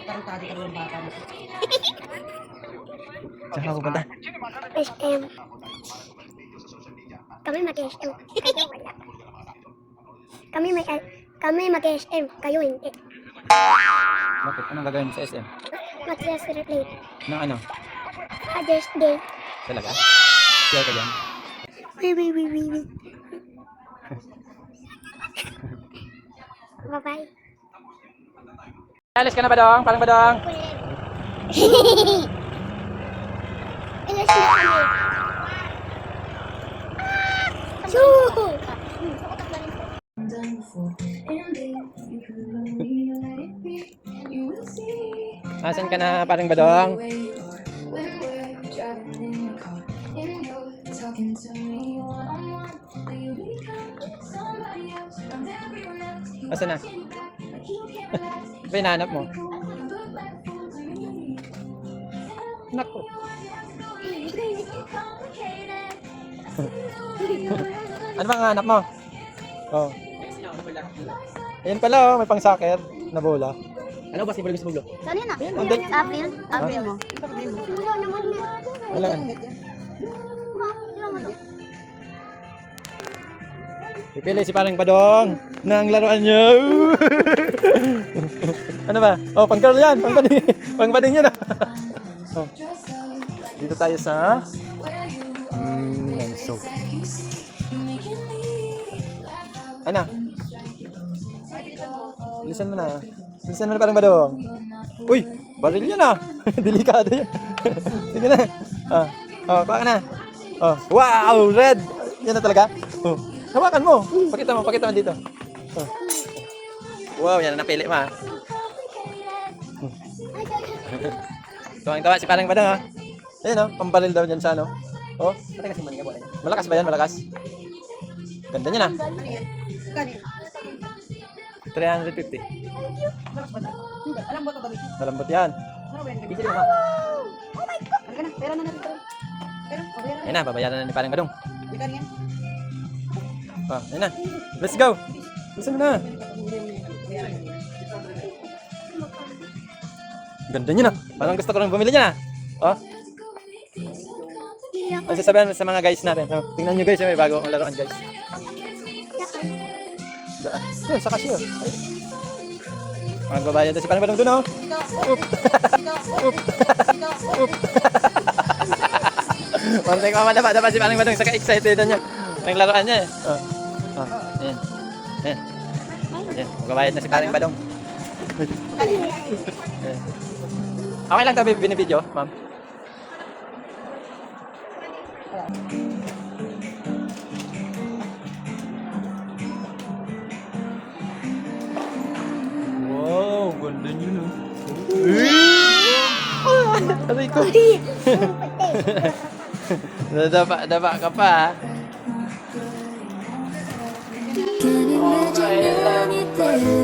Tarantado ka ng bata mo. Saan ka pupunta? SM. Kami mag-SM. Kayo wala. Kami mag-SM. Kayo hindi. Bakit? Anong gagawin mo sa SM? Mag-celebrate. Nang ano? Father's Day. Talaga? Share ka dyan? Wee. Bye-bye. Alis ka na ba dong? Parang ba dong? Ilas na kami. Shoo! Asan ka na parang ba dong? Asan na? Ba hinahanap mo? Naku. Ano bang hanap mo? Oh. Ayan pala oh, may pang soccer na bola. Ano ba si Bulong Smuglo? Saan yun ah? Andun. April? April mo. Wala naman yun. Wala ka. Pipili si parang Badong ng laruan niya. Ano ba? Oh, pang-girl yan. Pang-bading yan. Oh. Dito tayo sa Lanso. Ano? Bilisan mo na. Bilisan mo na parang Badong. Uy, baril yan ah. Delikado yan. Sige na. Kuha ka na. Oh, wow, red. Yan na talaga. Oh. Hawakan mo. Pakita mo dito. Oh. Wow, yan ang napili mo. Tuwang-tawa si parang Badong ha. Ayun oh, pambaril daw dyan sa ano. Oh, malakas ba yan? Malakas? Ganda niya na. 350. Alam mo ito ba? Malambot yan. Bibili mo ba? Oh my God! Ano ka na? Pera na natin ito. Pera? Ayun na, babayaran na ni parang Badong. Bika niyan. Ayun na. Let's go. Listen mo na. Ganda niya na. Parang gusto ko rin bumili niya na. Oh. Ano sasabihan mo sa mga guys natin? Oh, tingnan nyo guys, may bago akong laruan guys. Doon, sa cashier. Magbabayad na si parang Badong doon oh. Oop. Oop. Oop. Pantay ko madapa si parang Badong, saka excited na niya. Ang laruan niya eh. Ayan. Ayan. Ayan. Magbabayad na si parang Badong. Ayan. Okay lang ito binibidyo, ma'am. Wow, ganda niyo no. Aray ko. Nadapa ka pa ha. Can't imagine anything